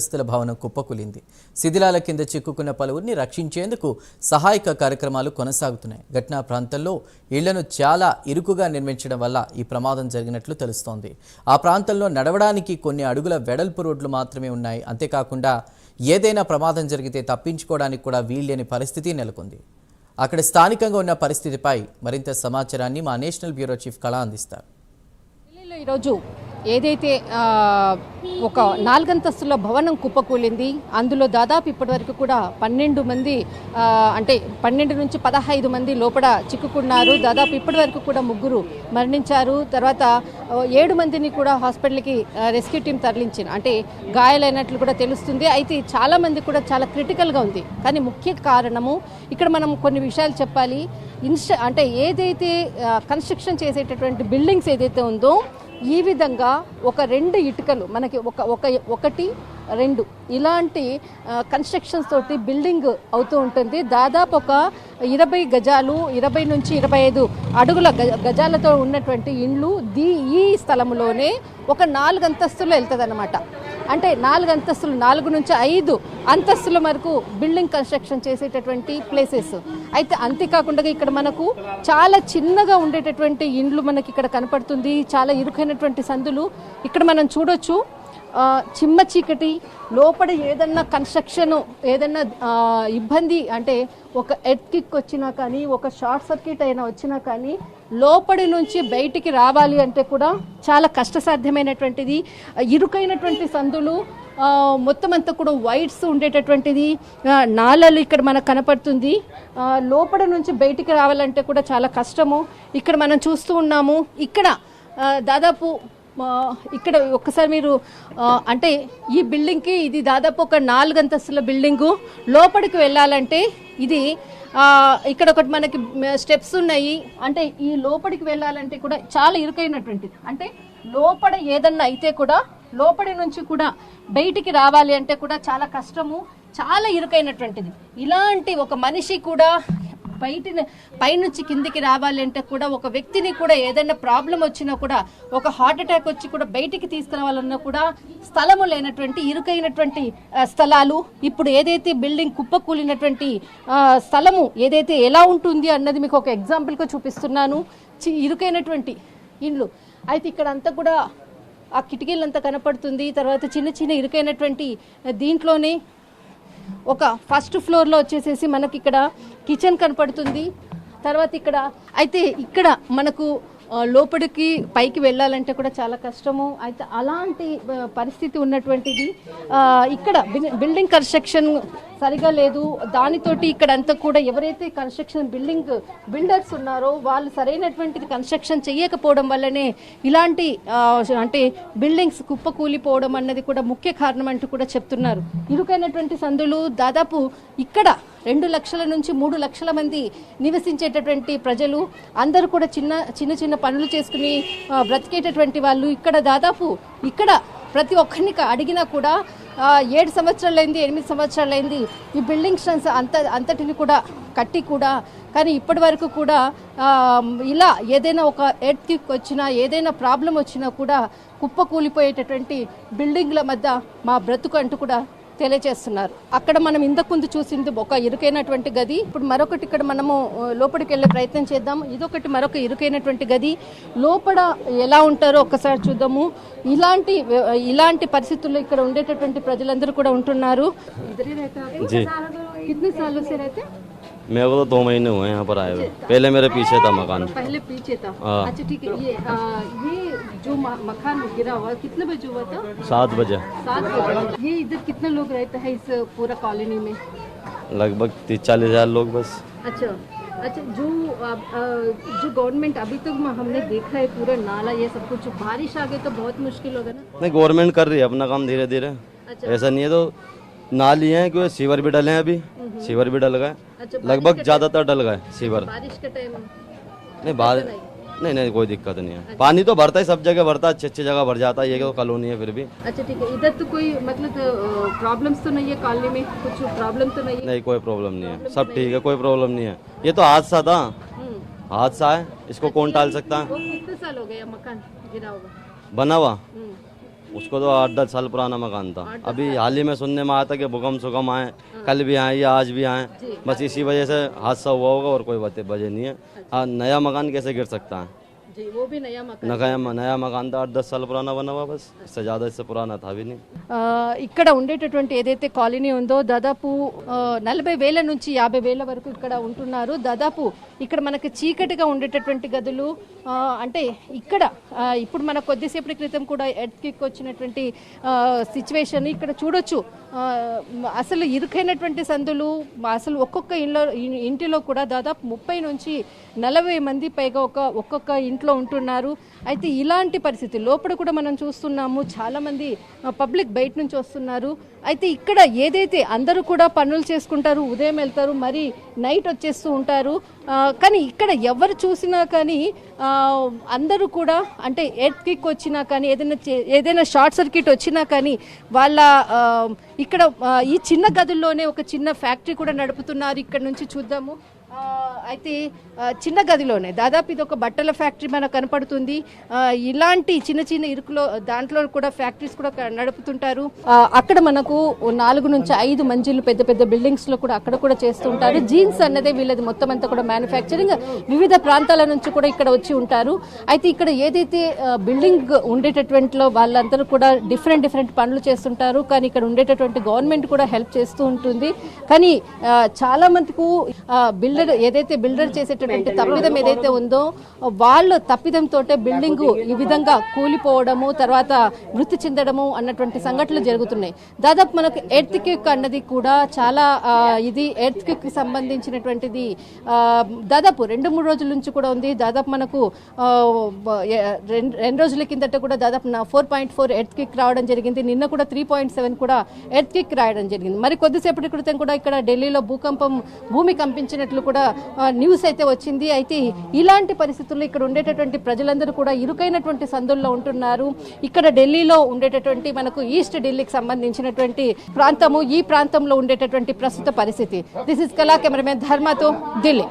స్థల భవనం కుప్పకూలింది. శిథిలాల కింద చిక్కుకున్న పలువురిని రక్షించేందుకు సహాయక కార్యక్రమాలు కొనసాగుతున్నాయి. ఘటనా ప్రాంతంలో ఇళ్లను చాలా ఇరుకుగా నిర్మించడం వల్ల ఈ ప్రమాదం జరిగినట్లు తెలుస్తోంది. ఆ ప్రాంతంలో నడవడానికి కొన్ని అడుగుల వెడల్పు రోడ్లు మాత్రమే ఉన్నాయి. అంతేకాకుండా ఏదైనా ప్రమాదం జరిగితే తప్పించుకోవడానికి కూడా వీల్లేని పరిస్థితి నెలకొంది. అక్కడ స్థానికంగా ఉన్న పరిస్థితిపై మరింత సమాచారాన్ని మా నేషనల్ బ్యూరో చీఫ్ కళ అందిస్తారు. ఈరోజు ఏదైతే ఒక 4 అంతస్తుల భవనం కుప్పకూలింది. అందులో దాదాపు ఇప్పటివరకు కూడా 12 మంది అంటే 12 నుంచి 15 మంది లోపల చిక్కుకున్నారు. దాదాపు ఇప్పటివరకు కూడా 3 మరణించారు. తర్వాత 7 మందిని కూడా హాస్పిటల్కి రెస్క్యూ టీం తరలించింది. అంటే గాయాలైనట్లు కూడా తెలుస్తుంది. అయితే చాలా మంది కూడా చాలా క్రిటికల్గా ఉంది. కానీ ముఖ్య కారణము ఇక్కడ మనం కొన్ని విషయాలు చెప్పాలి. అంటే ఏదైతే కన్స్ట్రక్షన్ చేసేటటువంటి బిల్డింగ్స్ ఏదైతే ఉందో ఈ విధంగా ఒక 2 ఇటుకలు మనకి ఒకటి 2 ఇలాంటి కన్స్ట్రక్షన్స్ తోటి బిల్డింగ్ అవుతూ ఉంటుంది. దాదాపు ఒక 20 గజాలు 20 నుంచి 25 అడుగుల గజాలతో ఉన్నటువంటి ఇండ్లు ఈ స్థలంలోనే ఒక 4 అంతస్తులు వెళ్తుంది అన్నమాట. అంటే 4 అంతస్తులు 4 నుంచి 5 అంతస్తుల వరకు బిల్డింగ్ కన్స్ట్రక్షన్ చేసేటటువంటి ప్లేసెస్. అయితే అంతేకాకుండా ఇక్కడ మనకు చాలా చిన్నగా ఉండేటటువంటి ఇండ్లు మనకి ఇక్కడ కనపడుతుంది. చాలా ఇరుకైనటువంటి సందులు ఇక్కడ మనం చూడొచ్చు. చిమ్మ చీకటి లోపల ఏదన్నా కన్స్ట్రక్షన్ ఏదన్నా ఇబ్బంది అంటే ఒక ఎర్త్ కిక్ వచ్చినా కానీ ఒక షార్ట్ సర్క్యూట్ అయినా వచ్చినా కానీ లోపలి నుంచి బయటికి రావాలి అంటే కూడా చాలా కష్టసాధ్యమైనటువంటిది. ఇరుకైనటువంటి సందులు మొత్తం అంతా కూడా వైట్స్ ఉండేటటువంటిది. నాళాలు ఇక్కడ మనకు కనపడుతుంది. లోపల నుంచి బయటికి రావాలంటే కూడా చాలా కష్టము. ఇక్కడ మనం చూస్తూ ఉన్నాము. ఇక్కడ దాదాపు ఇక్కడ ఒక్కసారి మీరు అంటే ఈ బిల్డింగ్కి ఇది దాదాపు ఒక 4 అంతస్తుల బిల్డింగు. లోపలికి వెళ్ళాలంటే ఇది ఇక్కడ ఒకటి మనకి స్టెప్స్ ఉన్నాయి. అంటే ఈ లోపలికి వెళ్ళాలంటే కూడా చాలా ఇరుకైనటువంటిది. అంటే లోపల ఏదన్నా అయితే కూడా లోపలి నుంచి కూడా బయటికి రావాలి అంటే కూడా చాలా కష్టము, చాలా ఇరుకైనటువంటిది. ఇలాంటి ఒక మనిషి కూడా పైనుంచి కిందికి రావాలి అంటే కూడా ఒక వ్యక్తిని కూడా ఏదైనా ప్రాబ్లం వచ్చినా కూడా ఒక హార్ట్ అటాక్ వచ్చి కూడా బయటికి తీసుకురావాలన్నా కూడా స్థలము లేనటువంటి ఇరుకైనటువంటి స్థలాలు. ఇప్పుడు ఏదైతే బిల్డింగ్ కుప్పకూలినటువంటి స్థలము ఏదైతే ఎలా ఉంటుంది అన్నది మీకు ఒక ఎగ్జాంపుల్గా చూపిస్తున్నాను. ఇరుకైనటువంటి ఇండ్లు. అయితే ఇక్కడ అంతా కూడా ఆ కిటికీలంతా కనపడుతుంది. తర్వాత చిన్న చిన్న ఇరుకైనటువంటి దీంట్లోనే ఒక ఫస్ట్ ఫ్లోర్లో వచ్చేసేసి మనకి ఇక్కడ కిచెన్ కనపడుతుంది. తర్వాత ఇక్కడ అయితే ఇక్కడ మనకు లోపలికి పైకి వెళ్ళాలంటే కూడా చాలా కష్టము. అయితే అలాంటి పరిస్థితి ఉన్నటువంటిది. ఇక్కడ బిల్డింగ్ కన్స్ట్రక్షన్ సరిగా లేదు. దానితోటి ఇక్కడ అంతా కూడా ఎవరైతే కన్స్ట్రక్షన్ బిల్డర్స్ ఉన్నారో వాళ్ళు సరైనటువంటిది కన్స్ట్రక్షన్ చేయకపోవడం వల్లనే ఇలాంటి అంటే బిల్డింగ్స్ కుప్పకూలిపోవడం అన్నది కూడా ముఖ్య కారణం అంటూ కూడా చెప్తున్నారు. ఇరుకైనటువంటి సందులు దాదాపు ఇక్కడ 2 లక్షల నుంచి 3 లక్షల మంది నివసించేటటువంటి ప్రజలు అందరూ కూడా చిన్న పనులు చేసుకుని బ్రతికేటటువంటి వాళ్ళు. ఇక్కడ దాదాపు ఇక్కడ ప్రతి ఒక్కరిని అడిగినా కూడా 7 సంవత్సరాలైంది 8 సంవత్సరాలైంది ఈ బిల్డింగ్స్ అంతటిని కూడా కట్టి కూడా. కానీ ఇప్పటి వరకు కూడా ఇలా ఏదైనా ఒక ఎర్త్ కిక్ వచ్చినా ఏదైనా ప్రాబ్లం వచ్చినా కూడా కుప్పకూలిపోయేటటువంటి బిల్డింగ్ల మధ్య మా బ్రతుకు అంటూ కూడా తెలియజేస్తున్నారు. అక్కడ మనం ఇంతకు ముందు చూసింది ఒక ఇరుకైనటువంటి గది. ఇప్పుడు మరొకటి ఇక్కడ మనము లోపలికి వెళ్ళే ప్రయత్నం చేద్దాం. ఇదొకటి మరొక ఇరుకైనటువంటి గది. లోపల ఎలా ఉంటారో ఒక్కసారి చూద్దాము. ఇలాంటి పరిస్థితుల్లో ఇక్కడ ఉండేటటువంటి ప్రజలందరూ కూడా ఉంటున్నారు. मेरे को तो 2 महीने हुए यहाँ पर आए हुए. पहले मेरे पीछे था मकान. पहले पीछे था. अच्छा ठीक है. ये जो मकान गिरा हुआ कितने बजे हुआ था? 7 बजे. 7 बजे. ये इधर कितने लोग रहते हैं इस पूरा कॉलोनी में? लगभग 30-40 हज़ार लोग बस. अच्छा जो गवर्नमेंट अभी तक हमने देखा है पूरा नाला ये सब कुछ, बारिश आ गई तो बहुत मुश्किल होगा ना? नहीं, गवर्नमेंट कर रही है अपना काम धीरे धीरे. ऐसा नहीं है तो नाली है कि सीवर भी डले हैं. अभी सीवर भी डल गए. लगभग ज्यादातर डल गए सीवर. बारिश के टाइम नहीं नहीं कोई दिक्कत नहीं है. पानी तो भरता है, सब जगह भरता है, अच्छी जगह भर जाता है. ये तो कॉलोनी है फिर भी. अच्छा ठीक है. इधर तो कोई मतलब प्रॉब्लम्स तो नहीं है कॉलोनी में? कुछ प्रॉब्लम तो नहीं है? नहीं कोई प्रॉब्लम नहीं है, सब ठीक है, कोई प्रॉब्लम नहीं है. ये तो हादसा था, हादसा है, इसको कौन टाल सकता है? कितने साल हो गए मकान गिरा होगा? बना हुआ उसको तो 8-10 साल पुराना मकान था। अभी हाल ही में सुनने में आया था कि भूकंप सुकम आए, कल भी आए या आज भी आए, बस इसी वजह से हादसा हुआ होगा और कोई वजह नहीं है। हाँ, नया मकान कैसे गिर सकता है? जी वो भी नया मकान नया मकान था, 8-10 साल पुराना बना हुआ, बस इससे ज़्यादा इससे पुराना था भी नहीं। ఇక్కడ ఉండేటటువంటి ఏదైతే కాలనీ ఉందో దాదాపు 40,000 నుంచి 50,000 వరకు ఇక్కడ ఉంటున్నారు. దాదాపు ఇక్కడ మనకి చీకటిగా ఉండేటటువంటి గదులు అంటే ఇక్కడ ఇప్పుడు మన కొద్దిసేపటి క్రితం కూడా ఎర్త్క్వేక్ వచ్చినటువంటి సిచ్యువేషన్ ఇక్కడ చూడొచ్చు. అసలు ఇరుకైనటువంటి సందులు, అసలు ఒక్కొక్క ఇంటిలో కూడా దాదాపు 30 నుంచి 40 మంది పైగా ఒక్కొక్క ఇంట్లో ఉంటున్నారు. అయితే ఇలాంటి పరిస్థితి లోపల కూడా మనం చూస్తున్నాము, చాలా మంది పబ్లిక్ బయట నుంచి వస్తున్నారు. అయితే ఇక్కడ ఏదైతే అందరూ కూడా పనులు చేసుకుంటారు, ఉదయం వెళ్తారు, మరి నైట్ వచ్చేస్తూ ఉంటారు. కానీ ఇక్కడ ఎవరు చూసినా కానీ అందరూ కూడా అంటే ఎర్త్క్వేక్ వచ్చినా కానీ ఏదైనా షార్ట్ సర్క్యూట్ వచ్చినా కానీ వాళ్ళ ఇక్కడ ఈ చిన్న గదుల్లోనే ఒక చిన్న ఫ్యాక్టరీ కూడా నడుపుతున్నారు. ఇక్కడ నుంచి చూద్దాము. అయితే చిన్న గదిలోనే దాదాపు ఇది ఒక బట్టల ఫ్యాక్టరీ మనకు కనపడుతుంది. ఇలాంటి చిన్న చిన్న ఇరుకులో దాంట్లో కూడా ఫ్యాక్టరీస్ కూడా నడుపుతుంటారు. అక్కడ మనకు 4 నుంచి 5 మంజిలు పెద్ద పెద్ద బిల్డింగ్స్ లో కూడా అక్కడ కూడా చేస్తుంటారు. జీన్స్ అన్నదే వీళ్ళది మొత్తం అంతా కూడా మ్యానుఫ్యాక్చరింగ్. వివిధ ప్రాంతాల నుంచి కూడా ఇక్కడ వచ్చి ఉంటారు. అయితే ఇక్కడ ఏదైతే బిల్డింగ్ ఉండేటటువంటి వాళ్ళందరూ కూడా డిఫరెంట్ పనులు చేస్తుంటారు. కానీ ఇక్కడ ఉండేటటువంటి గవర్నమెంట్ కూడా హెల్ప్ చేస్తూ ఉంటుంది. కానీ చాలా మందికి బిల్డర్ చేసేటటువంటి తప్పిదం ఏదైతే ఉందో వాళ్ళ తప్పిదంతో బిల్డింగ్ ఈ విధంగా కూలిపోవడము, తర్వాత మృతి చెందడము అన్నటువంటి సంఘటనలు జరుగుతున్నాయి. దాదాపు మనకు ఎర్త్క్వేక్ అన్నది కూడా చాలా ఇది ఎర్త్క్వేక్ కి సంబంధించినటువంటిది దాదాపు 2-3 రోజుల నుంచి కూడా ఉంది. దాదాపు మనకు 2 రోజుల కిందట కూడా దాదాపు 4.4 ఎర్త్క్వేక్ రావడం జరిగింది. నిన్న కూడా 3.7 కూడా ఎర్త్క్వేక్ రావడం జరిగింది. మరి కొద్దిసేపటి క్రితం కూడా ఇక్కడ ఢిల్లీలో భూమి కంపించినట్లు కూడా న్యూస్ అయితే వచ్చింది. అయితే ఇలాంటి పరిస్థితుల్లో ఇక్కడ ఉండేటటువంటి ప్రజలందరూ కూడా ఇరుకైనటువంటి సందుల్లో ఉంటున్నారు. ఇక్కడ ఢిల్లీలో ఉండేటటువంటి మనకు ఈస్ట్ ఢిల్లీకి సంబంధించినటువంటి ప్రాంతము, ఈ ప్రాంతంలో ఉండేటటువంటి ప్రస్తుత పరిస్థితి. దిస్ ఇస్ కళా కెమెరామెన్ ధర్మతో ఢిల్లీ.